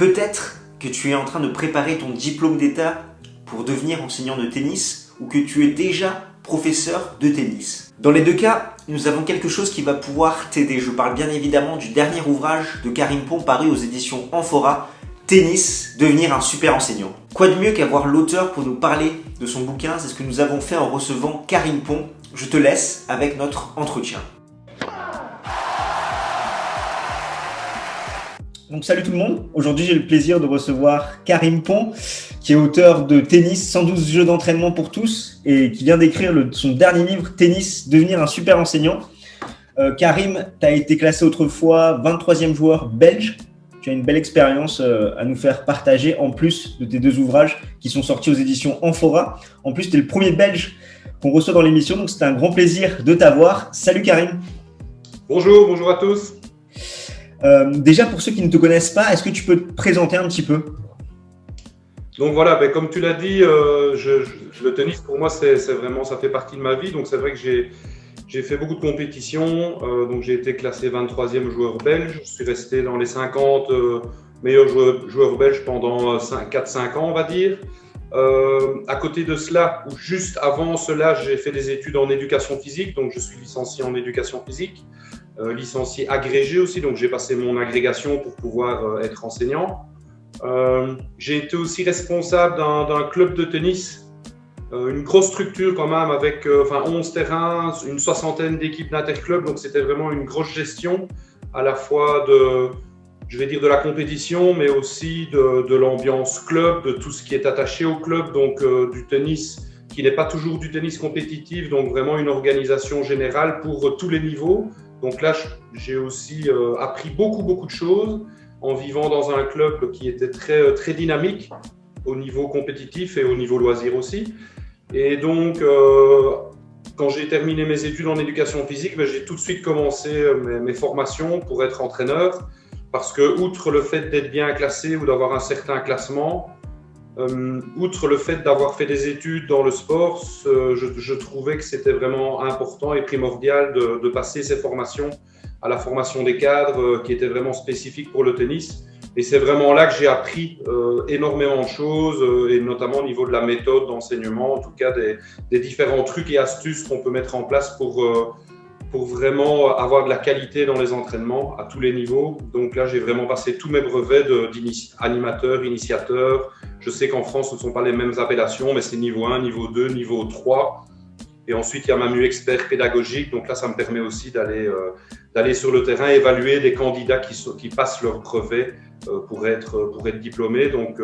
Peut-être que tu es en train de préparer ton diplôme d'État pour devenir enseignant de tennis ou que tu es déjà professeur de tennis. Dans les deux cas, nous avons quelque chose qui va pouvoir t'aider. Je parle bien évidemment du dernier ouvrage de Karim Pon paru aux éditions Amphora, Tennis, devenir un super enseignant. Quoi de mieux qu'avoir l'auteur pour nous parler de son bouquin? C'est ce que nous avons fait en recevant Karim Pon. Je te laisse avec notre entretien. Donc salut tout le monde, aujourd'hui j'ai le plaisir de recevoir Karim Pon qui est auteur de Tennis, 112 jeux d'entraînement pour tous et qui vient d'écrire son dernier livre Tennis, devenir un super enseignant. Karim, tu as été classé autrefois 23e joueur belge, tu as une belle expérience à nous faire partager en plus de tes deux ouvrages qui sont sortis aux éditions Amphora. En plus tu es le premier belge qu'on reçoit dans l'émission, donc c'est un grand plaisir de t'avoir. Salut Karim. Bonjour à tous. Déjà, pour ceux qui ne te connaissent pas, est-ce que tu peux te présenter un petit peu? Donc voilà, comme tu l'as dit, le tennis pour moi, c'est vraiment, ça fait partie de ma vie. Donc c'est vrai que j'ai fait beaucoup de compétitions. Donc j'ai été classé 23e joueur belge. Je suis resté dans les 50 meilleurs joueurs belges pendant 4-5 ans, on va dire. À côté de cela, ou juste avant cela, j'ai fait des études en éducation physique. Donc je suis licencié en éducation physique. Licencié agrégé aussi, donc j'ai passé mon agrégation pour pouvoir être enseignant. J'ai été aussi responsable d'un club de tennis, une grosse structure quand même avec 11 terrains, une soixantaine d'équipes d'interclubs, donc c'était vraiment une grosse gestion à la fois de la compétition, mais aussi de l'ambiance club, de tout ce qui est attaché au club, donc du tennis qui n'est pas toujours du tennis compétitif, donc vraiment une organisation générale pour tous les niveaux. Donc là, j'ai aussi appris beaucoup de choses en vivant dans un club qui était très dynamique au niveau compétitif et au niveau loisir aussi. Et donc, quand j'ai terminé mes études en éducation physique, j'ai tout de suite commencé mes formations pour être entraîneur parce que, outre le fait d'être bien classé ou d'avoir un certain classement, outre le fait d'avoir fait des études dans le sport, je trouvais que c'était vraiment important et primordial de passer ces formations à la formation des cadres qui était vraiment spécifique pour le tennis. Et c'est vraiment là que j'ai appris énormément de choses, et notamment au niveau de la méthode d'enseignement, en tout cas des différents trucs et astuces qu'on peut mettre en place pour vraiment avoir de la qualité dans les entraînements à tous les niveaux. Donc là, j'ai vraiment passé tous mes brevets d'animateur, initiateur. Je sais qu'en France, ce ne sont pas les mêmes appellations, mais c'est niveau 1, niveau 2, niveau 3. Et ensuite, il y a MAMU expert pédagogique. Donc là, ça me permet aussi d'aller sur le terrain, évaluer des candidats qui passent leur brevet pour être diplômés. Donc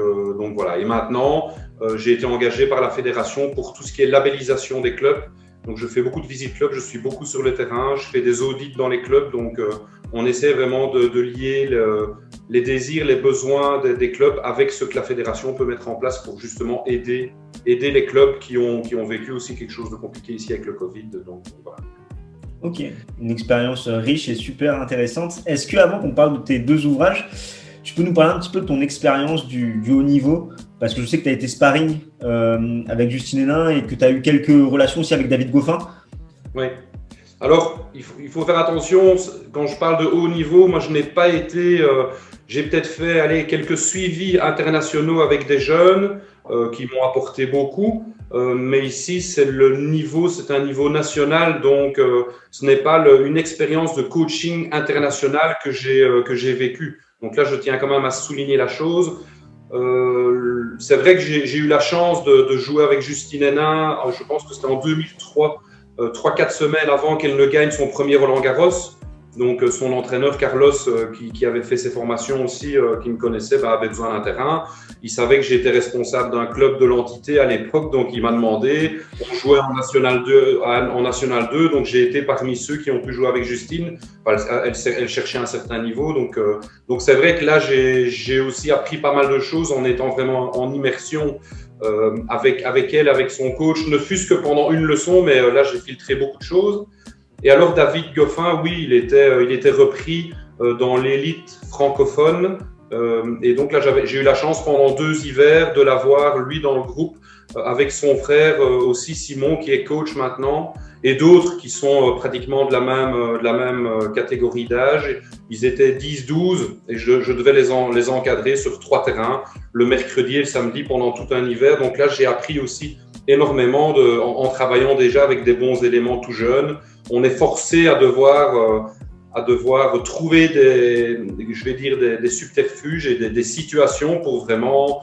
voilà. Et maintenant, j'ai été engagé par la fédération pour tout ce qui est labellisation des clubs. Donc, je fais beaucoup de visites clubs, je suis beaucoup sur le terrain, je fais des audits dans les clubs. Donc, on essaie vraiment de lier les désirs, les besoins des clubs avec ce que la fédération peut mettre en place pour justement aider les clubs qui ont vécu aussi quelque chose de compliqué ici avec le Covid. Donc, voilà. Ok, une expérience riche et super intéressante. Est-ce qu'avant qu'on parle de tes deux ouvrages, tu peux nous parler un petit peu de ton expérience du haut niveau? Parce que je sais que tu as été sparring avec Justine Hénin et que tu as eu quelques relations aussi avec David Goffin. Oui. Alors, il faut faire attention. Quand je parle de haut niveau, moi, je n'ai pas été… j'ai peut-être fait quelques suivis internationaux avec des jeunes qui m'ont apporté beaucoup. Mais ici, c'est un niveau national. Donc, ce n'est pas une expérience de coaching international que j'ai vécu. Donc là, je tiens quand même à souligner la chose. C'est vrai que j'ai eu la chance de jouer avec Justine Hénin, je pense que c'était en 2003, 3-4 semaines avant qu'elle ne gagne son premier Roland-Garros. Donc son entraîneur Carlos, qui avait fait ses formations aussi, qui me connaissait, avait besoin d'un terrain. Il savait que j'étais responsable d'un club de l'entité à l'époque, donc il m'a demandé. On jouait en National 2, donc j'ai été parmi ceux qui ont pu jouer avec Justine. Elle cherchait un certain niveau, donc c'est vrai que là j'ai aussi appris pas mal de choses en étant vraiment en immersion avec elle, avec son coach, ne fût-ce que pendant une leçon, mais là j'ai filtré beaucoup de choses. Et alors David Goffin, oui, il était repris dans l'élite francophone Et donc là, j'ai eu la chance pendant 2 hivers de l'avoir, lui, dans le groupe, avec son frère aussi, Simon, qui est coach maintenant, et d'autres qui sont pratiquement de la même catégorie d'âge. Ils étaient 10-12 et je devais les encadrer sur 3 terrains, le mercredi et le samedi pendant tout un hiver. Donc là, j'ai appris aussi énormément en travaillant déjà avec des bons éléments tout jeunes. On est forcé à devoir trouver des subterfuges et des situations pour vraiment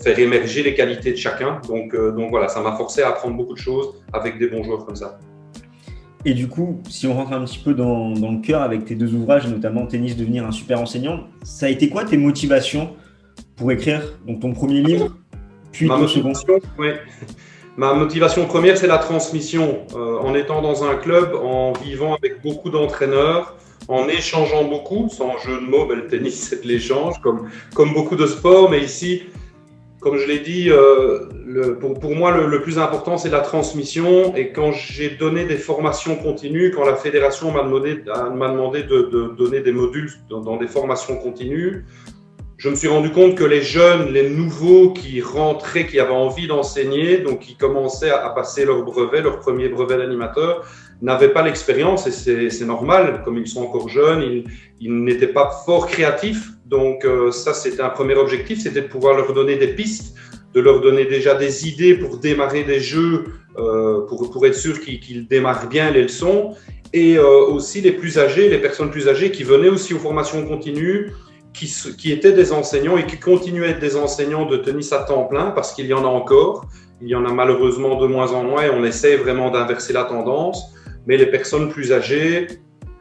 faire émerger les qualités de chacun. Donc voilà, ça m'a forcé à apprendre beaucoup de choses avec des bons joueurs comme ça. Et du coup, si on rentre un petit peu dans le cœur avec tes 2 ouvrages, notamment Tennis, devenir un super enseignant, ça a été quoi tes motivations pour écrire donc ton premier livre, puis ton second? Ma motivation première, c'est la transmission. En étant dans un club, en vivant avec beaucoup d'entraîneurs, en échangeant beaucoup, sans jeu de mots, le tennis, c'est de l'échange, comme beaucoup de sports. Mais ici, comme je l'ai dit, pour moi, le plus important, c'est la transmission. Et quand j'ai donné des formations continues, quand la fédération m'a demandé de donner des modules dans des formations continues, je me suis rendu compte que les jeunes, les nouveaux qui rentraient, qui avaient envie d'enseigner, donc qui commençaient à passer leur premier brevet d'animateur, n'avaient pas l'expérience, et c'est normal, comme ils sont encore jeunes, ils n'étaient pas fort créatifs. Donc ça, c'était un premier objectif, c'était de pouvoir leur donner des pistes, de leur donner déjà des idées pour démarrer des jeux, pour être sûr qu'ils démarrent bien les leçons. Et aussi les personnes plus âgées qui venaient aussi aux formations continues, qui étaient des enseignants et qui continuent à être des enseignants de tennis à temps plein, parce qu'il y en a encore. Il y en a malheureusement de moins en moins et on essaie vraiment d'inverser la tendance. Mais les personnes plus âgées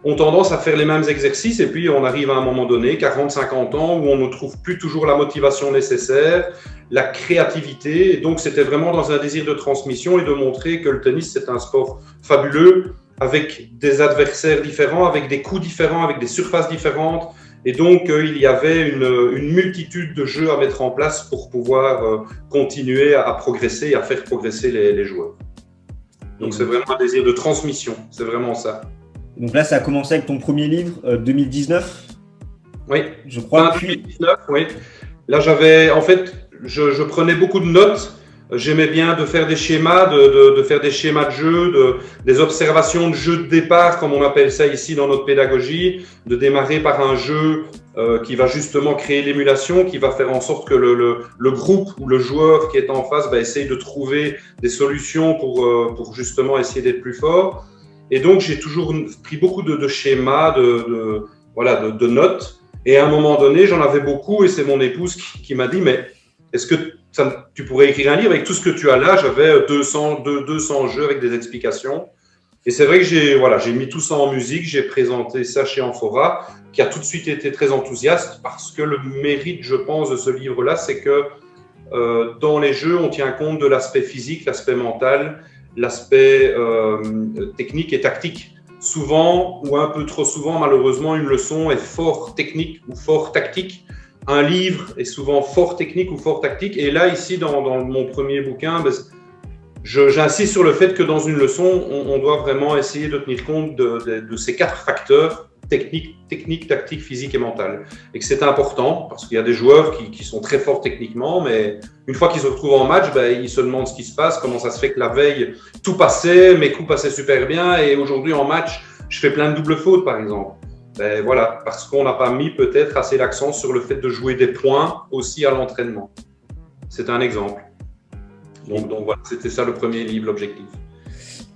ont tendance à faire les mêmes exercices et puis on arrive à un moment donné, 40-50 ans, où on ne trouve plus toujours la motivation nécessaire, la créativité. Et donc, c'était vraiment dans un désir de transmission et de montrer que le tennis, c'est un sport fabuleux, avec des adversaires différents, avec des coups différents, avec des surfaces différentes. Et donc, il y avait une multitude de jeux à mettre en place pour pouvoir continuer à progresser et à faire progresser les joueurs. Donc, c'est vraiment un désir de transmission, c'est vraiment ça. Donc là, ça a commencé avec ton premier livre, 2019. Oui, je crois. 2019, oui. Là, je prenais beaucoup de notes. J'aimais bien de faire des schémas, de faire des schémas de jeu, des observations de jeu de départ, comme on appelle ça ici dans notre pédagogie, de démarrer par un jeu qui va justement créer l'émulation, qui va faire en sorte que le groupe ou le joueur qui est en face essaye de trouver des solutions pour justement essayer d'être plus fort. Et donc, j'ai toujours pris beaucoup de schémas, de notes. Et à un moment donné, j'en avais beaucoup et c'est mon épouse qui m'a dit « Mais est-ce que tu pourrais écrire un livre avec tout ce que tu as là ?» J'avais 200 jeux avec des explications. Et c'est vrai que j'ai mis tout ça en musique, j'ai présenté ça chez Amphora, qui a tout de suite été très enthousiaste parce que le mérite, je pense, de ce livre-là, c'est que dans les jeux, on tient compte de l'aspect physique, l'aspect mental, l'aspect technique et tactique. Souvent, ou un peu trop souvent, malheureusement, une leçon est fort technique ou fort tactique. Un livre est souvent fort technique ou fort tactique. Et là, ici, dans mon premier bouquin, j'insiste sur le fait que dans une leçon, on doit vraiment essayer de tenir compte de ces 4 facteurs, technique, tactique, physique et mental. Et que c'est important parce qu'il y a des joueurs qui sont très forts techniquement, mais une fois qu'ils se retrouvent en match, ils se demandent ce qui se passe, comment ça se fait que la veille, tout passait, mes coups passaient super bien et aujourd'hui en match, je fais plein de doubles fautes par exemple. Voilà, parce qu'on n'a pas mis peut-être assez l'accent sur le fait de jouer des points aussi à l'entraînement. C'est un exemple. Donc voilà, c'était ça le premier livre, l'objectif.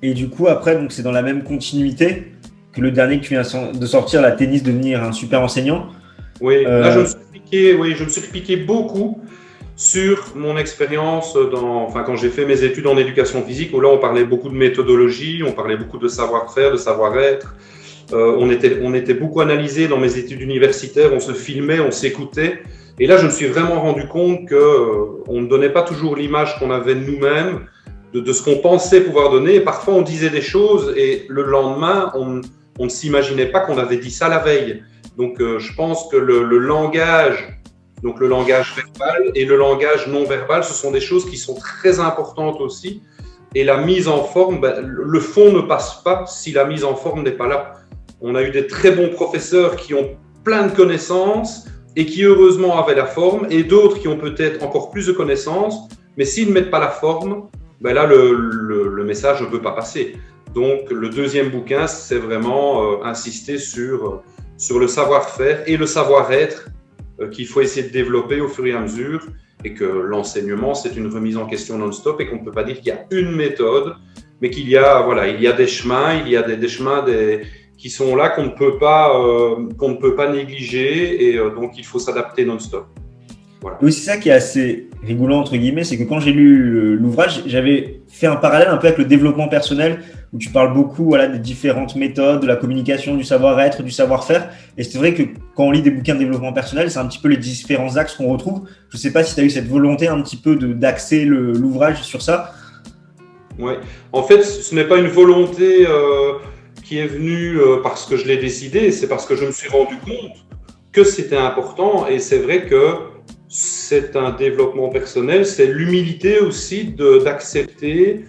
Et du coup, après, c'est dans la même continuité que le dernier que tu viens de sortir, la Tennis, devenir un super enseignant. Oui, là je me suis repiqué beaucoup sur mon expérience quand j'ai fait mes études en éducation physique, où là on parlait beaucoup de méthodologie, on parlait beaucoup de savoir-faire, de savoir-être. On était beaucoup analysé dans mes études universitaires, on se filmait, on s'écoutait. Et là, je me suis vraiment rendu compte qu'on ne donnait pas toujours l'image qu'on avait de nous-mêmes, de ce qu'on pensait pouvoir donner. Et parfois, on disait des choses et le lendemain, on ne s'imaginait pas qu'on avait dit ça la veille. Donc, je pense que le langage, donc le langage verbal et le langage non verbal, ce sont des choses qui sont très importantes aussi. Et la mise en forme, le fond ne passe pas si la mise en forme n'est pas là. On a eu des très bons professeurs qui ont plein de connaissances et qui heureusement avaient la forme, et d'autres qui ont peut-être encore plus de connaissances, mais s'ils ne mettent pas la forme, ben là, le message ne peut pas passer. Donc, le deuxième bouquin, c'est vraiment insister sur le savoir-faire et le savoir-être qu'il faut essayer de développer au fur et à mesure, et que l'enseignement, c'est une remise en question non-stop, et qu'on ne peut pas dire qu'il y a une méthode, mais qu'il y a, voilà, il y a des chemins, il y a des chemins qui sont là qu'on ne peut pas négliger, et donc il faut s'adapter non-stop. Voilà. Oui, c'est ça qui est assez rigolo, entre guillemets, c'est que quand j'ai lu l'ouvrage, j'avais fait un parallèle un peu avec le développement personnel, où tu parles beaucoup, voilà, des différentes méthodes, de la communication, du savoir-être, du savoir-faire. Et c'est vrai que quand on lit des bouquins de développement personnel, c'est un petit peu les différents axes qu'on retrouve. Je ne sais pas si tu as eu cette volonté un petit peu d'axer l'ouvrage sur ça. Oui, en fait, ce n'est pas une volonté qui est venue parce que je l'ai décidé, c'est parce que je me suis rendu compte que c'était important. Et c'est vrai que c'est un développement personnel, c'est l'humilité aussi d'accepter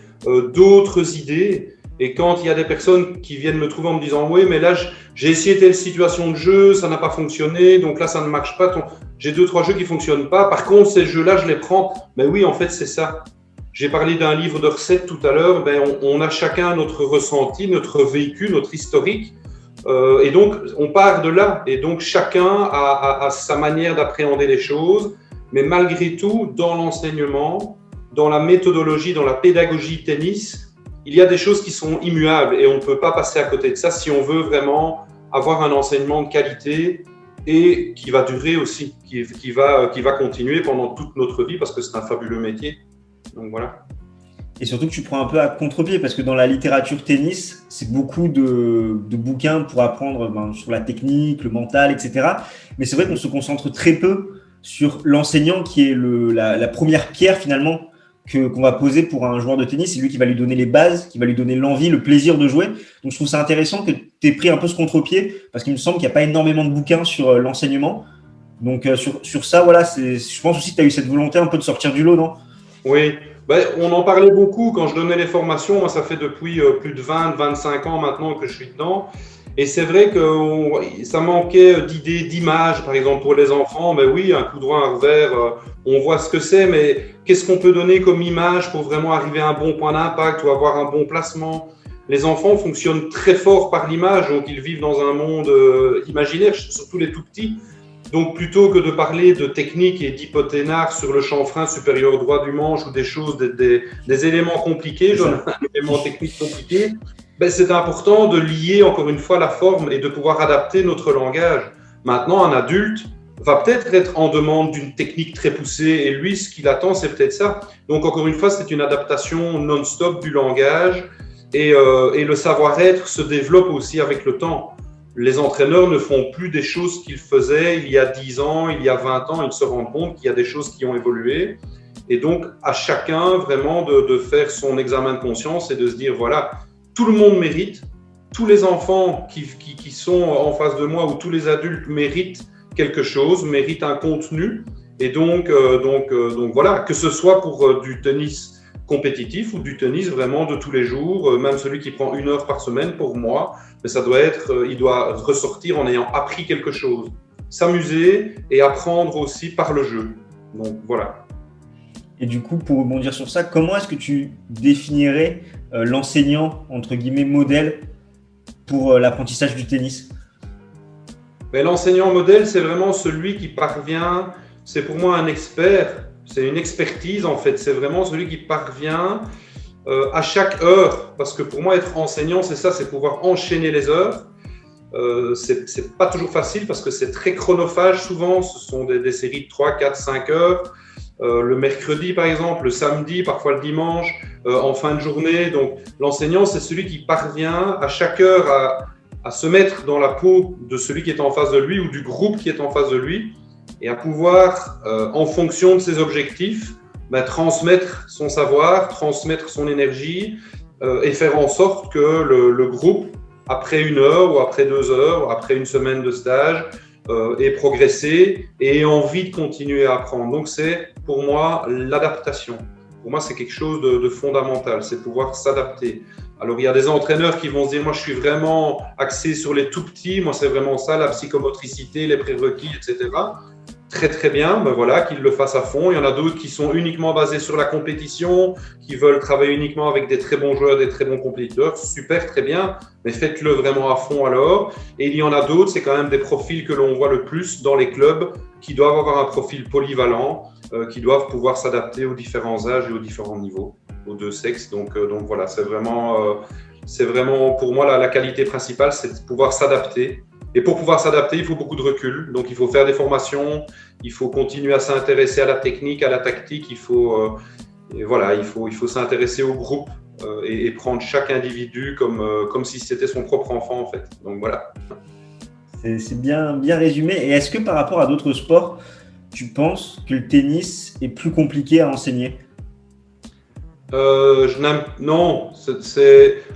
d'autres idées. Et quand il y a des personnes qui viennent me trouver en me disant « Oui, mais là, j'ai essayé telle situation de jeu, ça n'a pas fonctionné, donc là, ça ne marche pas. J'ai 2-3 jeux qui ne fonctionnent pas. Par contre, ces jeux-là, je les prends. » Mais oui, en fait, c'est ça. J'ai parlé d'un livre de recettes tout à l'heure. Ben, on a chacun notre ressenti, notre vécu, notre historique. Et donc, on part de là. Et donc, chacun a sa manière d'appréhender les choses. Mais malgré tout, dans l'enseignement, dans la méthodologie, dans la pédagogie tennis, il y a des choses qui sont immuables et on ne peut pas passer à côté de ça si on veut vraiment avoir un enseignement de qualité et qui va durer aussi, qui va continuer pendant toute notre vie parce que c'est un fabuleux métier. Donc voilà. Et surtout que tu prends un peu à contre-pied parce que dans la littérature tennis, c'est beaucoup de bouquins pour apprendre sur la technique, le mental, etc. Mais c'est vrai qu'on se concentre très peu sur l'enseignant qui est la première pierre finalement qu'on va poser pour un joueur de tennis. C'est lui qui va lui donner les bases, qui va lui donner l'envie, le plaisir de jouer. Donc je trouve ça intéressant que tu aies pris un peu ce contre-pied parce qu'il me semble qu'il n'y a pas énormément de bouquins sur l'enseignement. Donc sur ça, voilà, je pense aussi que tu as eu cette volonté un peu de sortir du lot, non? Oui, ben, on en parlait beaucoup quand je donnais les formations. Moi, ça fait depuis plus de 20-25 ans maintenant que je suis dedans. Et c'est vrai que ça manquait d'idées, d'images, par exemple pour les enfants. Ben oui, un coup droit, un revers, on voit ce que c'est, mais qu'est-ce qu'on peut donner comme image pour vraiment arriver à un bon point d'impact ou avoir un bon placement? Les enfants fonctionnent très fort par l'image, donc ils vivent dans un monde imaginaire, surtout les tout petits. Donc plutôt que de parler de technique et d'hypothénar sur le chanfrein supérieur droit du manche ou des choses, des éléments compliqués, un élément technique compliqué, ben c'est important de lier encore une fois la forme et de pouvoir adapter notre langage. Maintenant, un adulte va peut-être être en demande d'une technique très poussée et lui, ce qu'il attend, c'est peut-être ça. Donc encore une fois, c'est une adaptation non-stop du langage et le savoir-être se développe aussi avec le temps. Les entraîneurs ne font plus des choses qu'ils faisaient il y a 10 ans, il y a 20 ans. Ils se rendent compte qu'il y a des choses qui ont évolué. Et donc, à chacun vraiment de faire son examen de conscience et de se dire, voilà, tout le monde mérite, tous les enfants qui sont en face de moi ou tous les adultes méritent quelque chose, méritent un contenu. Et donc voilà, que ce soit pour du tennis compétitif ou du tennis vraiment de tous les jours, même celui qui prend 1 heure par semaine pour moi, mais ça doit il doit ressortir en ayant appris quelque chose, s'amuser et apprendre aussi par le jeu. Donc voilà. Et du coup, pour rebondir sur ça, comment est-ce que tu définirais l'enseignant entre guillemets modèle pour l'apprentissage du tennis? Mais l'enseignant modèle, c'est vraiment celui qui parvient, c'est pour moi un expert. C'est une expertise en fait, c'est vraiment celui qui parvient à chaque heure, parce que pour moi être enseignant c'est ça, c'est pouvoir enchaîner les heures. C'est pas toujours facile parce que c'est très chronophage souvent, ce sont des séries de 3, 4, 5 heures, le mercredi par exemple, le samedi, parfois le dimanche, en fin de journée. Donc l'enseignant c'est celui qui parvient à chaque heure à se mettre dans la peau de celui qui est en face de lui ou du groupe qui est en face de lui, et à pouvoir, en fonction de ses objectifs, transmettre son savoir, transmettre son énergie et faire en sorte que le groupe, après 1 heure ou après 2 heures, ou après une semaine de stage, ait progressé et ait envie de continuer à apprendre. Donc c'est pour moi l'adaptation. Pour moi c'est quelque chose de fondamental, c'est pouvoir s'adapter. Alors il y a des entraîneurs qui vont se dire, moi je suis vraiment axé sur les tout petits, moi c'est vraiment ça, la psychomotricité, les prérequis, etc. très très bien, ben voilà, qu'ils le fassent à fond. Il y en a d'autres qui sont uniquement basés sur la compétition, qui veulent travailler uniquement avec des très bons joueurs, des très bons compétiteurs. Super, très bien, mais faites-le vraiment à fond alors. Et il y en a d'autres, c'est quand même des profils que l'on voit le plus dans les clubs, qui doivent avoir un profil polyvalent, qui doivent pouvoir s'adapter aux différents âges et aux différents niveaux, aux deux sexes. Donc voilà, c'est vraiment pour moi la qualité principale, c'est de pouvoir s'adapter. Et pour pouvoir s'adapter, il faut beaucoup de recul. Donc, il faut faire des formations, il faut continuer à s'intéresser à la technique, à la tactique. Il faut s'intéresser au groupe et prendre chaque individu comme si c'était son propre enfant, en fait. Donc, voilà. C'est bien résumé. Et est-ce que par rapport à d'autres sports, tu penses que le tennis est plus compliqué à enseigner ? Non.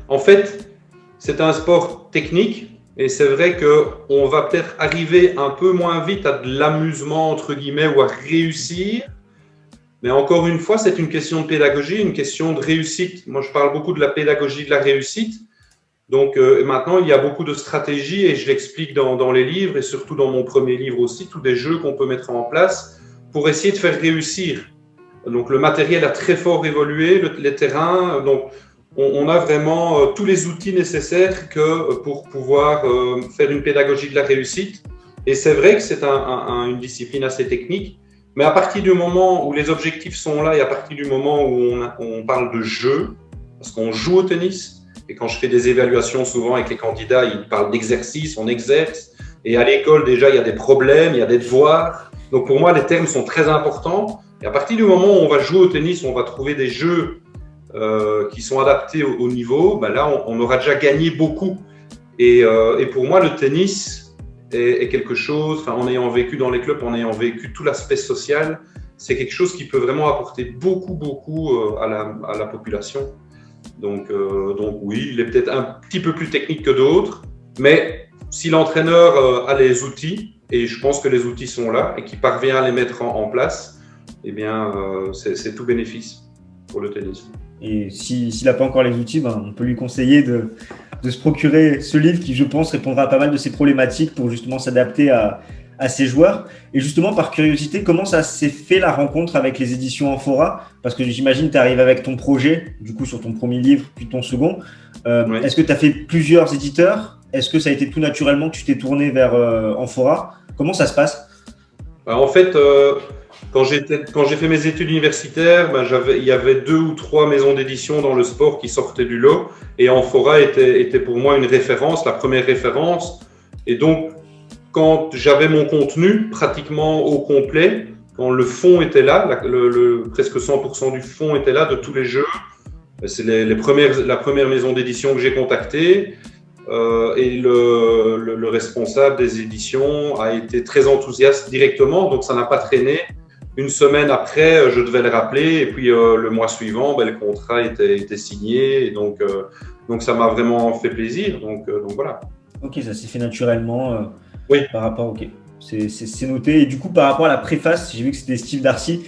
En fait, c'est un sport technique. Et c'est vrai qu'on va peut-être arriver un peu moins vite à de l'amusement, entre guillemets, ou à réussir. Mais encore une fois, c'est une question de pédagogie, une question de réussite. Moi, je parle beaucoup de la pédagogie de la réussite. Donc maintenant, il y a beaucoup de stratégies et je l'explique dans les livres et surtout dans mon premier livre aussi, tous des jeux qu'on peut mettre en place pour essayer de faire réussir. Donc le matériel a très fort évolué, les terrains. Donc, on a vraiment tous les outils nécessaires pour pouvoir faire une pédagogie de la réussite. Et c'est vrai que c'est une discipline assez technique, mais à partir du moment où les objectifs sont là et à partir du moment où on parle de jeu, parce qu'on joue au tennis, et quand je fais des évaluations souvent avec les candidats, ils parlent d'exercice, on exerce, et à l'école déjà il y a des problèmes, il y a des devoirs. Donc pour moi les termes sont très importants, et à partir du moment où on va jouer au tennis, on va trouver des jeux qui sont adaptés au niveau, ben là on aura déjà gagné beaucoup. Et pour moi le tennis est quelque chose, en ayant vécu dans les clubs, en ayant vécu tout l'aspect social, c'est quelque chose qui peut vraiment apporter beaucoup à la population. Donc oui, il est peut-être un petit peu plus technique que d'autres, mais si l'entraîneur a les outils, et je pense que les outils sont là, et qu'il parvient à les mettre en place, eh bien c'est tout bénéfice pour le tennis. Et s'il n'a pas encore les outils, on peut lui conseiller de se procurer ce livre qui, je pense, répondra à pas mal de ses problématiques pour justement s'adapter à ses joueurs. Et justement, par curiosité, comment ça s'est fait la rencontre avec les éditions Amphora ? Parce que j'imagine que tu arrives avec ton projet, du coup, sur ton premier livre, puis ton second. Oui. Est-ce que tu as fait plusieurs éditeurs ? Est-ce que ça a été tout naturellement que tu t'es tourné vers Amphora ? Comment ça se passe ? En fait, quand j'ai fait mes études universitaires, il y avait 2 ou 3 maisons d'édition dans le sport qui sortaient du lot. Et Amphora était pour moi une référence, la première référence. Et donc, quand j'avais mon contenu pratiquement au complet, quand le fond était là, presque 100% du fond était là de tous les jeux, c'est la première maison d'édition que j'ai contactée. Et le responsable des éditions a été très enthousiaste directement, donc ça n'a pas traîné. Une semaine après, je devais le rappeler, et puis le mois suivant, le contrat était signé, et donc ça m'a vraiment fait plaisir. Donc voilà. Ok, ça s'est fait naturellement. Oui. Par rapport, ok, c'est noté. Et du coup, par rapport à la préface, j'ai vu que c'était Steve Darcy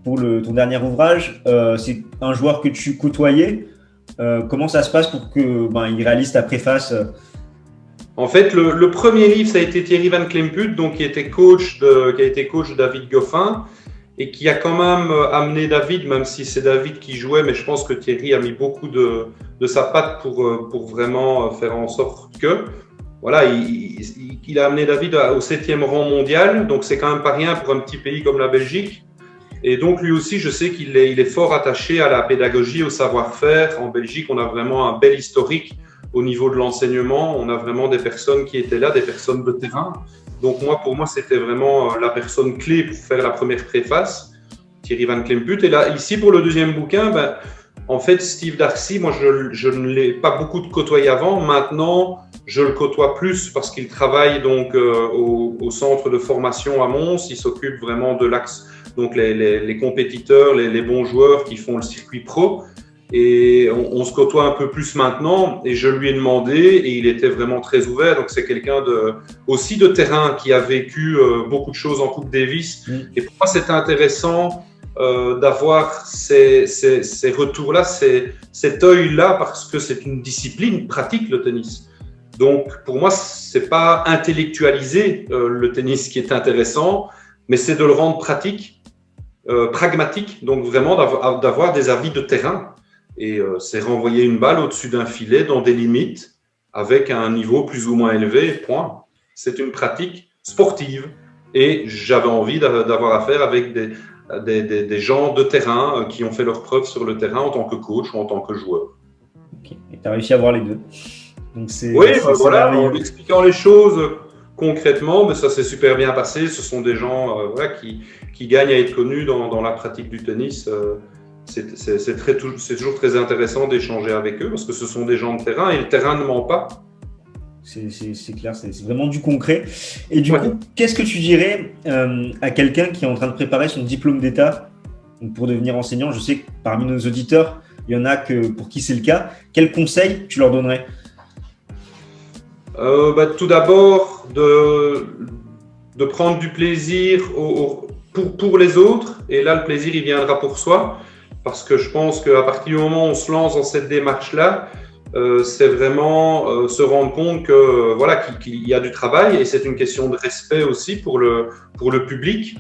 pour ton dernier ouvrage. C'est un joueur que tu côtoyais. Comment ça se passe pour qu'il réalise ta préface ? En fait, le premier livre, ça a été Thierry Van Klemput, donc qui a été coach de David Goffin et qui a quand même amené David, même si c'est David qui jouait, mais je pense que Thierry a mis beaucoup de sa patte pour vraiment faire en sorte que, voilà, il a amené David au 7e rang mondial, donc c'est quand même pas rien pour un petit pays comme la Belgique. Et donc lui aussi, je sais qu'il est fort attaché à la pédagogie, au savoir-faire. En Belgique, on a vraiment un bel historique au niveau de l'enseignement. On a vraiment des personnes qui étaient là, des personnes de terrain. Donc pour moi, c'était vraiment la personne clé pour faire la première préface, Thierry Van Klemput. Et là, ici, pour le deuxième bouquin, en fait, Steve Darcy, moi, je ne l'ai pas beaucoup côtoyé avant. Maintenant, je le côtoie plus parce qu'il travaille donc au centre de formation à Mons. Il s'occupe vraiment de l'axe, donc les compétiteurs, les bons joueurs qui font le circuit pro. Et on se côtoie un peu plus maintenant. Et je lui ai demandé et il était vraiment très ouvert. Donc c'est quelqu'un aussi de terrain qui a vécu beaucoup de choses en Coupe Davis. Et pour moi, c'était intéressant d'avoir ces retours-là, cet œil-là, parce que c'est une discipline pratique, le tennis. Donc, pour moi, c'est pas intellectualiser le tennis qui est intéressant, mais c'est de le rendre pratique, pragmatique, donc vraiment d'avoir des avis de terrain. Et c'est renvoyer une balle au-dessus d'un filet dans des limites avec un niveau plus ou moins élevé, point. C'est une pratique sportive. Et j'avais envie d'avoir affaire avec des gens de terrain qui ont fait leurs preuves sur le terrain en tant que coach ou en tant que joueur. Okay. Et tu as réussi à avoir les deux. Donc oui, voilà, en expliquant les choses concrètement, mais ça s'est super bien passé. Ce sont des gens voilà, qui gagnent à être connus dans la pratique du tennis. C'est toujours très intéressant d'échanger avec eux parce que ce sont des gens de terrain et le terrain ne ment pas. C'est clair, c'est vraiment du concret. Et du coup, qu'est-ce que tu dirais à quelqu'un qui est en train de préparer son diplôme d'État pour devenir enseignant? Je sais que parmi nos auditeurs, il y en a pour qui c'est le cas. Quels conseils tu leur donnerais? Tout d'abord, de prendre du plaisir pour les autres. Et là, le plaisir, il viendra pour soi. Parce que je pense qu'à partir du moment où on se lance dans cette démarche-là, c'est vraiment se rendre compte que voilà qu'il y a du travail et c'est une question de respect aussi pour le public.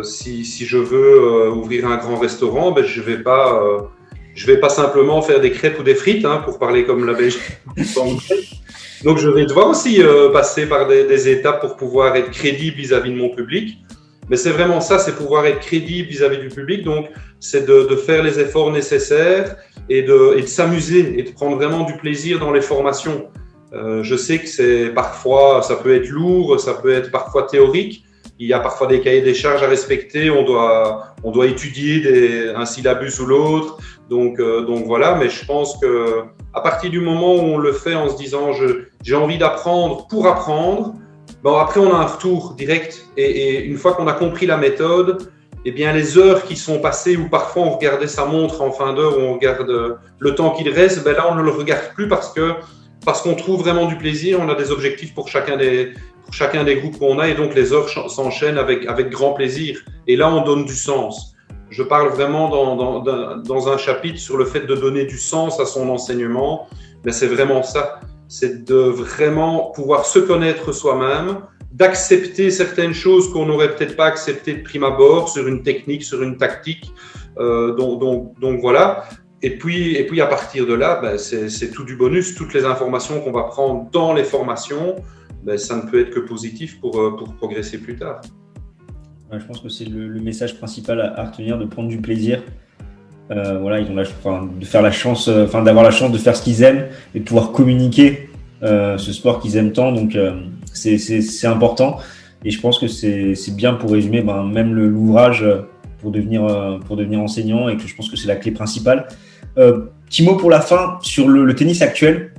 Si je veux ouvrir un grand restaurant, ben je vais pas simplement faire des crêpes ou des frites, hein, pour parler comme la Belgique. Donc je vais devoir aussi passer par des étapes pour pouvoir être crédible vis-à-vis de mon public. Mais c'est vraiment ça, c'est pouvoir être crédible vis-à-vis du public. Donc, c'est de faire les efforts nécessaires et de s'amuser et de prendre vraiment du plaisir dans les formations. Je sais que parfois, ça peut être lourd, ça peut être parfois théorique. Il y a parfois des cahiers des charges à respecter. On doit étudier un syllabus ou l'autre. Donc voilà. Mais je pense que à partir du moment où on le fait en se disant j'ai envie d'apprendre pour apprendre. Bon, après, on a un retour direct et une fois qu'on a compris la méthode, eh bien, les heures qui sont passées où parfois on regardait sa montre en fin d'heure, où on regarde le temps qu'il reste, ben là, on ne le regarde plus parce qu'on trouve vraiment du plaisir. On a des objectifs pour chacun des groupes qu'on a et donc les heures s'enchaînent avec grand plaisir. Et là, on donne du sens. Je parle vraiment dans un chapitre sur le fait de donner du sens à son enseignement. Ben, c'est vraiment ça. C'est de vraiment pouvoir se connaître soi-même, d'accepter certaines choses qu'on n'aurait peut-être pas acceptées de prime abord sur une technique, sur une tactique. Donc voilà. Et puis à partir de là, ben, c'est tout du bonus. Toutes les informations qu'on va prendre dans les formations, ben, ça ne peut être que positif pour progresser plus tard. Ouais, je pense que c'est le message principal à retenir, de prendre du plaisir. Voilà, ils ont d'avoir la chance de faire ce qu'ils aiment et de pouvoir communiquer ce sport qu'ils aiment tant. Donc c'est important et je pense que c'est bien pour résumer même l'ouvrage pour devenir enseignant, et que je pense que c'est la clé principale. Petit mot pour la fin sur le tennis actuel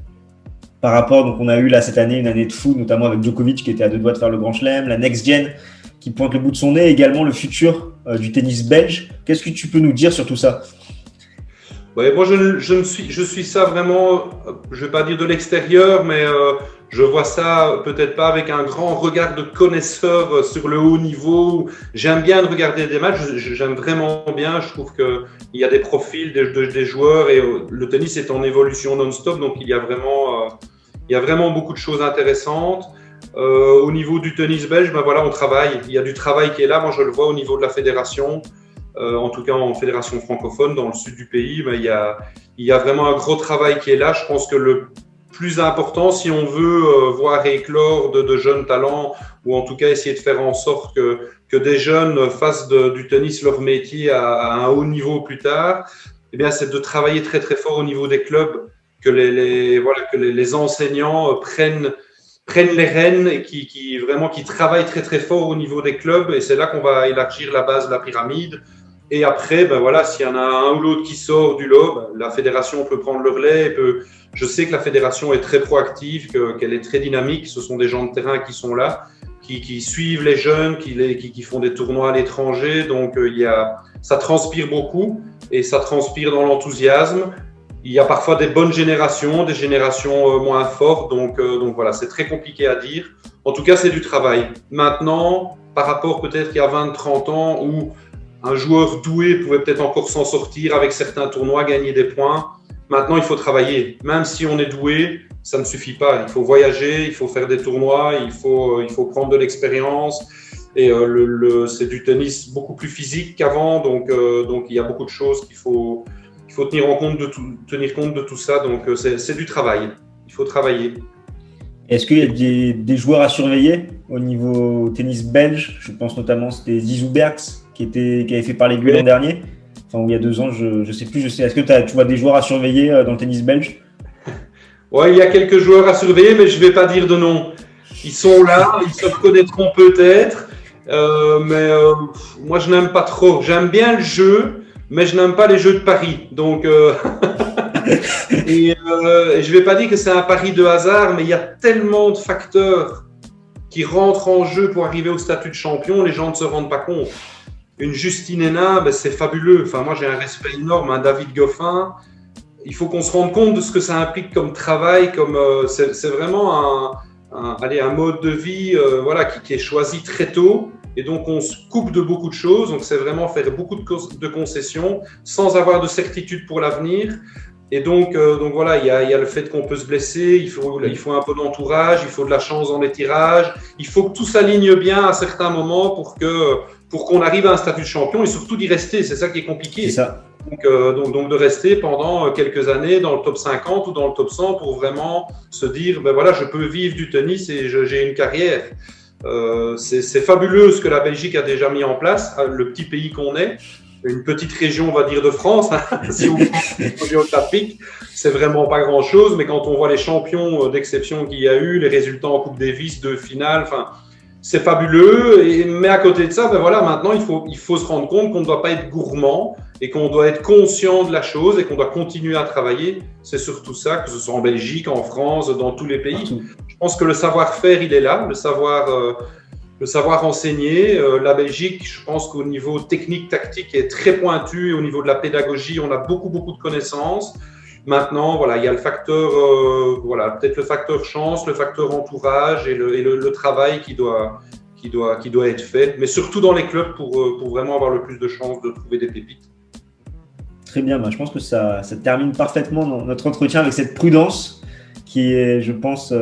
par rapport, donc on a eu là cette année une année de fou, notamment avec Djokovic qui était à 2 doigts de faire le Grand Chelem, la Next Gen qui pointe le bout de son nez, également le futur du tennis belge. Qu'est-ce que tu peux nous dire sur tout ça? Ouais, moi, je suis ça vraiment, je ne vais pas dire de l'extérieur, mais je vois ça peut-être pas avec un grand regard de connaisseur sur le haut niveau. J'aime bien regarder des matchs, j'aime vraiment bien. Je trouve qu'il y a des profils des joueurs et le tennis est en évolution non-stop, donc il y a vraiment beaucoup de choses intéressantes. Au niveau du tennis belge, ben voilà, on travaille. Il y a du travail qui est là. Moi, je le vois au niveau de la fédération. En tout cas en fédération francophone dans le sud du pays, ben, il y a vraiment un gros travail qui est là. Je pense que le plus important, si on veut voir éclore de jeunes talents, ou en tout cas essayer de faire en sorte que des jeunes fassent du tennis leur métier à un haut niveau plus tard, eh bien, c'est de travailler très très fort au niveau des clubs, que les enseignants prennent les rênes et qui travaillent très très fort au niveau des clubs, et c'est là qu'on va élargir la base de la pyramide. Et après, ben voilà, s'il y en a un ou l'autre qui sort du lot, ben, la fédération peut prendre le relais. Je sais que la fédération est très proactive, qu'elle est très dynamique. Ce sont des gens de terrain qui sont là, qui suivent les jeunes, qui font des tournois à l'étranger. Donc, ça transpire beaucoup et ça transpire dans l'enthousiasme. Il y a parfois des bonnes générations, des générations moins fortes. Donc voilà, c'est très compliqué à dire. En tout cas, c'est du travail. Maintenant, par rapport peut-être qu'il y a 20-30 ans où un joueur doué pouvait peut-être encore s'en sortir avec certains tournois, gagner des points. Maintenant, il faut travailler. Même si on est doué, ça ne suffit pas. Il faut voyager, il faut faire des tournois, il faut prendre de l'expérience. Et c'est du tennis beaucoup plus physique qu'avant, donc il y a beaucoup de choses qu'il faut tenir compte de tout ça. Donc c'est du travail. Il faut travailler. Est-ce qu'il y a des joueurs à surveiller au niveau tennis belge? Je pense notamment c'était Zizou Bergs qui avait fait parler de lui l'an dernier. Enfin, il y a 2 ans, je sais plus. Est-ce que tu vois des joueurs à surveiller dans le tennis belge? Ouais, il y a quelques joueurs à surveiller, mais je vais pas dire de nom. Ils sont là, ils se reconnaîtront peut-être. Moi, je n'aime pas trop. J'aime bien le jeu, mais je n'aime pas les jeux de paris. Donc, et je ne vais pas dire que c'est un pari de hasard, mais il y a tellement de facteurs qui rentrent en jeu pour arriver au statut de champion, les gens ne se rendent pas compte. Une Justine Hénin, c'est fabuleux. Enfin, moi, j'ai un respect énorme. Un David Goffin, il faut qu'on se rende compte de ce que ça implique comme travail. C'est vraiment un mode de vie qui est choisi très tôt. Et donc, on se coupe de beaucoup de choses. Donc, c'est vraiment faire beaucoup de concessions sans avoir de certitude pour l'avenir. Et donc voilà, il y a le fait qu'on peut se blesser, il faut un peu d'entourage, il faut de la chance dans les tirages, il faut que tout s'aligne bien à certains moments pour qu'on arrive à un statut de champion et surtout d'y rester. C'est ça qui est compliqué. C'est ça. Donc de rester pendant quelques années dans le top 50 ou dans le top 100 pour vraiment se dire, ben voilà, je peux vivre du tennis et j'ai une carrière. C'est fabuleux ce que la Belgique a déjà mis en place, le petit pays qu'on est. Une petite région, on va dire, de France. Si on prend le géographique, c'est vraiment pas grand-chose. Mais quand on voit les champions d'exception qu'il y a eu, les résultats en Coupe Davis, 2 finales, c'est fabuleux. Mais à côté de ça, ben voilà, maintenant, il faut se rendre compte qu'on ne doit pas être gourmand et qu'on doit être conscient de la chose et qu'on doit continuer à travailler. C'est surtout ça, que ce soit en Belgique, en France, dans tous les pays. Partout. Je pense que le savoir-faire, il est là, le savoir enseigner. La Belgique, je pense qu'au niveau technique, tactique, est très pointu. Et au niveau de la pédagogie, on a beaucoup de connaissances. Maintenant, voilà, il y a le facteur, peut-être le facteur chance, le facteur entourage et le travail qui doit être fait. Mais surtout dans les clubs pour vraiment avoir le plus de chances de trouver des pépites. Très bien, je pense que ça termine parfaitement notre entretien avec cette prudence qui est, je pense,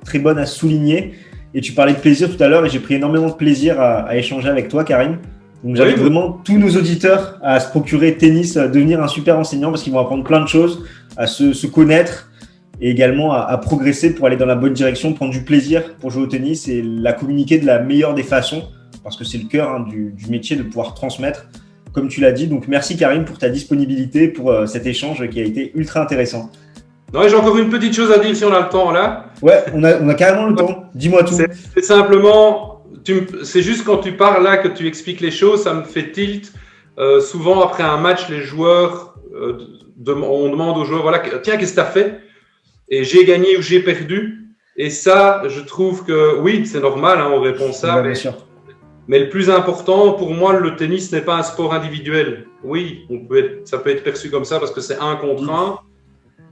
très bonne à souligner. Et tu parlais de plaisir tout à l'heure et j'ai pris énormément de plaisir à échanger avec toi, Karim. Donc j'invite vraiment tous nos auditeurs à se procurer tennis, à devenir un super enseignant parce qu'ils vont apprendre plein de choses, à se connaître et également à progresser pour aller dans la bonne direction, prendre du plaisir pour jouer au tennis et la communiquer de la meilleure des façons parce que c'est le cœur du métier de pouvoir transmettre, comme tu l'as dit. Donc merci Karim pour ta disponibilité, pour cet échange qui a été ultra intéressant. Non, j'ai encore une petite chose à dire si on a le temps là. Ouais, on a carrément le temps. Dis-moi tout. C'est simplement, c'est juste quand tu parles là que tu expliques les choses, ça me fait tilt. Souvent après un match, les joueurs, on demande aux joueurs, voilà, tiens, qu'est-ce que tu as fait? Et j'ai gagné ou j'ai perdu. Et ça, je trouve que oui, c'est normal, on répond ça. Ouais, bien sûr. Mais le plus important, pour moi, le tennis n'est pas un sport individuel. Oui, ça peut être perçu comme ça parce que c'est 1 contre 1.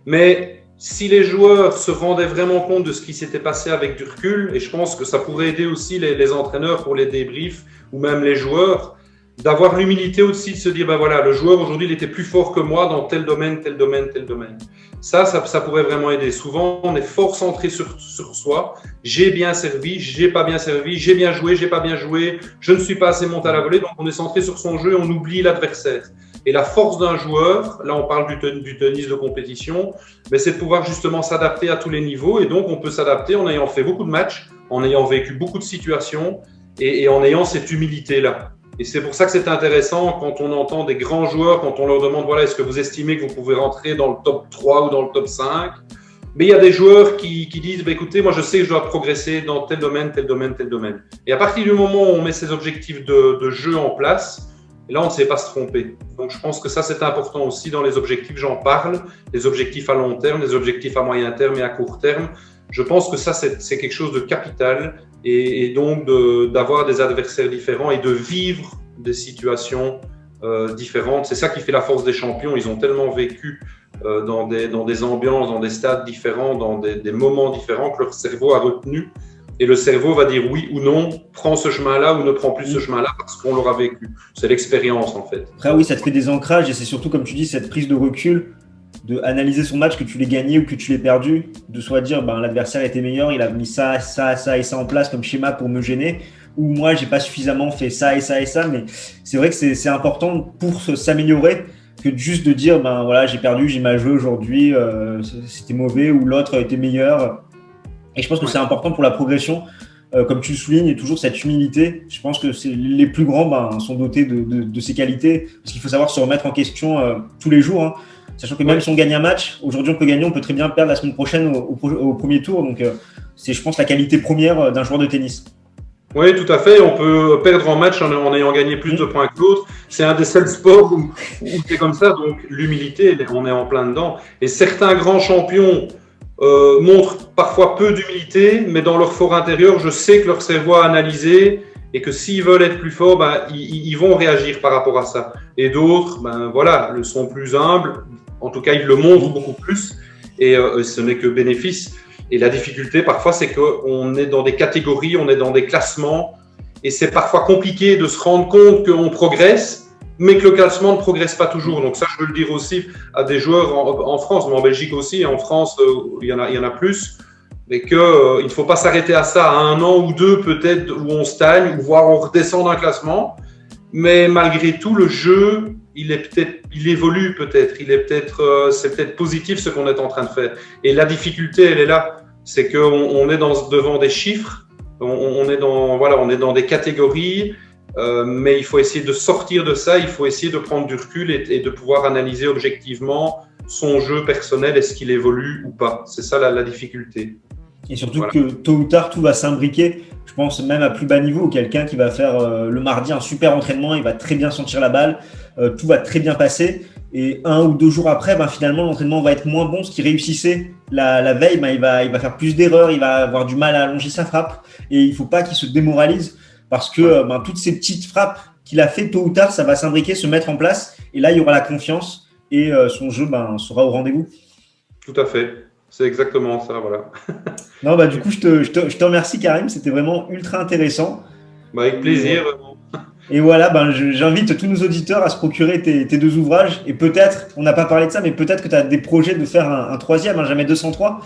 Mais si les joueurs se rendaient vraiment compte de ce qui s'était passé avec du recul, et je pense que ça pourrait aider aussi les entraîneurs pour les débriefs ou même les joueurs, d'avoir l'humilité aussi de se dire, ben voilà, le joueur aujourd'hui, il était plus fort que moi dans tel domaine, tel domaine, tel domaine. Ça pourrait vraiment aider. Souvent, on est fort centré sur soi. J'ai bien servi, j'ai pas bien servi, j'ai bien joué, j'ai pas bien joué, je ne suis pas assez monté à la volée. Donc, on est centré sur son jeu et on oublie l'adversaire. Et la force d'un joueur, là on parle du tennis de compétition, mais c'est de pouvoir justement s'adapter à tous les niveaux. Et donc, on peut s'adapter en ayant fait beaucoup de matchs, en ayant vécu beaucoup de situations et en ayant cette humilité-là. Et c'est pour ça que c'est intéressant quand on entend des grands joueurs, quand on leur demande, voilà, est-ce que vous estimez que vous pouvez rentrer dans le top 3 ou dans le top 5 ? Mais il y a des joueurs qui disent, bah, écoutez, moi je sais que je dois progresser dans tel domaine, tel domaine, tel domaine. Et à partir du moment où on met ces objectifs de jeu en place, là on ne sait pas se tromper. Donc je pense que ça c'est important aussi dans les objectifs, j'en parle, les objectifs à long terme, les objectifs à moyen terme et à court terme. Je pense que ça c'est quelque chose de capital et donc d'avoir des adversaires différents et de vivre des situations différentes. C'est ça qui fait la force des champions. Ils ont tellement vécu dans des ambiances, dans des stades différents, dans des moments différents que leur cerveau a retenu. Et le cerveau va dire oui ou non, prends ce chemin-là ou ne prends plus ce chemin-là parce qu'on l'aura vécu. C'est l'expérience en fait. Après oui, ça te fait des ancrages et c'est surtout comme tu dis cette prise de recul, de analyser son match, que tu l'aies gagné ou que tu l'aies perdu, de soit dire l'adversaire était meilleur, il a mis ça et ça en place comme schéma pour me gêner, ou moi j'ai pas suffisamment fait ça et ça et ça, mais c'est vrai que c'est important pour s'améliorer que juste de dire ben voilà j'ai perdu, j'ai mal joué aujourd'hui, c'était mauvais ou l'autre a été meilleur. Et je pense que c'est important pour la progression. Comme tu le soulignes, il y a toujours cette humilité. Je pense que les plus grands sont dotés de ces qualités, parce qu'il faut savoir se remettre en question tous les jours. Hein. Sachant que même si on gagne un match, aujourd'hui on peut gagner, on peut très bien perdre la semaine prochaine au premier tour. Donc c'est, je pense, la qualité première d'un joueur de tennis. Oui, tout à fait. On peut perdre en match en ayant gagné plus de points que l'autre. C'est un des seuls sports où c'est comme ça. Donc l'humilité, on est en plein dedans. Et certains grands champions montrent parfois peu d'humilité, mais dans leur fort intérieur, je sais que leur cerveau a analysé et que s'ils veulent être plus forts, ils vont réagir par rapport à ça. Et d'autres, voilà, sont plus humbles. En tout cas, ils le montrent beaucoup plus. Et ce n'est que bénéfice. Et la difficulté, parfois, c'est qu'on est dans des catégories, on est dans des classements, et c'est parfois compliqué de se rendre compte qu'on progresse, mais que le classement ne progresse pas toujours. Donc ça, je veux le dire aussi à des joueurs en France, mais en Belgique aussi, en France, il y en a plus, mais qu'il ne faut pas s'arrêter à ça, à 1 an ou 2 peut-être, où on stagne, ou voire on redescend dans le classement. Mais malgré tout, le jeu, il évolue peut-être, c'est peut-être positif ce qu'on est en train de faire. Et la difficulté, elle est là, c'est qu'on est devant des chiffres, on est dans des catégories, mais il faut essayer de sortir de ça, il faut essayer de prendre du recul et de pouvoir analyser objectivement son jeu personnel, est-ce qu'il évolue ou pas. C'est ça la difficulté. Et surtout que tôt ou tard, tout va s'imbriquer. Je pense même à plus bas niveau, quelqu'un qui va faire le mardi un super entraînement, il va très bien sentir la balle, tout va très bien passer. Et 1 ou 2 jours après, finalement, l'entraînement va être moins bon. Ce qui réussissait la veille, il va faire plus d'erreurs, il va avoir du mal à allonger sa frappe. Et il ne faut pas qu'il se démoralise parce que toutes ces petites frappes qu'il a fait tôt ou tard, ça va s'imbriquer, se mettre en place. Et là, il y aura la confiance et son jeu sera au rendez-vous. Tout à fait. C'est exactement ça, voilà. Non, du coup, je te remercie, Karim. C'était vraiment ultra intéressant. Avec plaisir. Et voilà, j'invite tous nos auditeurs à se procurer tes 2 ouvrages. Et peut-être, on n'a pas parlé de ça, mais peut-être que tu as des projets de faire un 3e, jamais 203.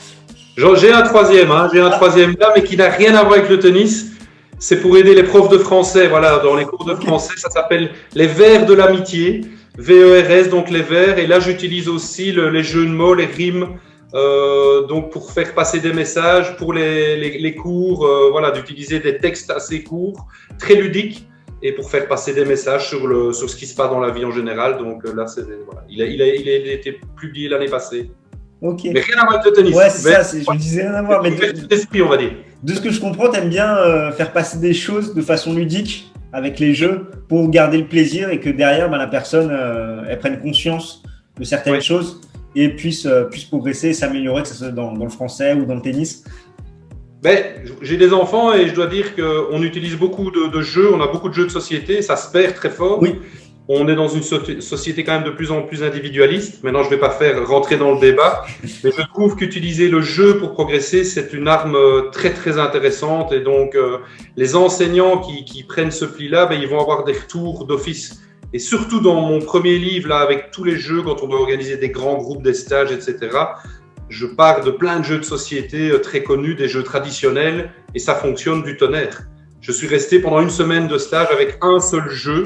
J'ai un 3e, j'ai un 3e là, mais qui n'a rien à voir avec le tennis. C'est pour aider les profs de français. Voilà, dans les cours de français, ça s'appelle les vers de l'amitié. VERS, donc les vers. Et là, j'utilise aussi les jeux de mots, les rimes. Donc pour faire passer des messages pour les cours, d'utiliser des textes assez courts, très ludiques, et pour faire passer des messages sur ce qui se passe dans la vie en général. Donc là, il a été publié l'année passée. Ok. Mais rien à voir avec le tennis. Ouais, c'est ça. Je me disais rien à voir. Mais d'esprit, on va dire. De ce que je comprends, t'aimes bien faire passer des choses de façon ludique avec les jeux pour garder le plaisir et que derrière, la personne elle prenne conscience de certaines choses et puisse progresser et s'améliorer, que ce soit dans le français ou dans le tennis. J'ai des enfants et je dois dire qu'on utilise beaucoup de jeux, on a beaucoup de jeux de société, ça se perd très fort. Oui. On est dans une société quand même de plus en plus individualiste. Maintenant, je ne vais pas faire rentrer dans le débat, mais je trouve qu'utiliser le jeu pour progresser, c'est une arme très très intéressante. Et donc, les enseignants qui prennent ce pli-là, ils vont avoir des retours d'office. Et surtout dans mon premier livre, là, avec tous les jeux, quand on doit organiser des grands groupes, des stages, etc., je pars de plein de jeux de société très connus, des jeux traditionnels, et ça fonctionne du tonnerre. Je suis resté pendant 1 semaine de stage avec un seul jeu,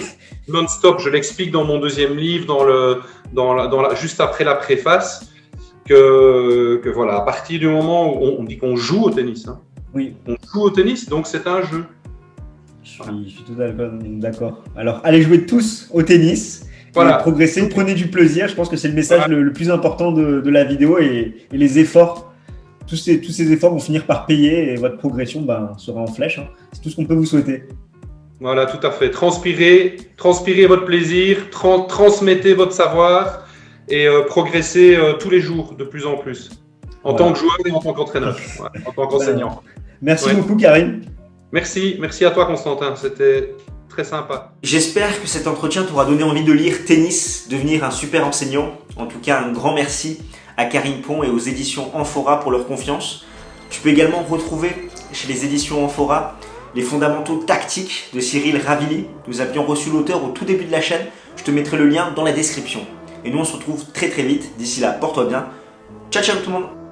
non-stop. Je l'explique dans mon 2e livre, juste après la préface, que voilà, à partir du moment où on dit qu'on joue au tennis, hein, oui. On joue au tennis, donc c'est un jeu. Je suis tout d'accord. Alors, allez jouer tous au tennis. Voilà. Progresser, prenez du plaisir. Je pense que c'est le message le plus important de la vidéo et les efforts. Tous ces efforts vont finir par payer et votre progression sera en flèche. Hein. C'est tout ce qu'on peut vous souhaiter. Voilà, tout à fait. Transpirez votre plaisir, transmettez votre savoir et progressez tous les jours de plus en plus. En tant que joueur et en tant qu'entraîneur, en tant qu'enseignant. Merci beaucoup, Karim. Merci à toi, Constantin. C'était très sympa. J'espère que cet entretien t'aura donné envie de lire Tennis, devenir un super enseignant. En tout cas, un grand merci à Karim Pon et aux éditions Amphora pour leur confiance. Tu peux également retrouver chez les éditions Amphora les fondamentaux tactiques de Cyril Ravili. Nous avions reçu l'auteur au tout début de la chaîne. Je te mettrai le lien dans la description. Et nous, on se retrouve très très vite. D'ici là, porte-toi bien. Ciao ciao tout le monde.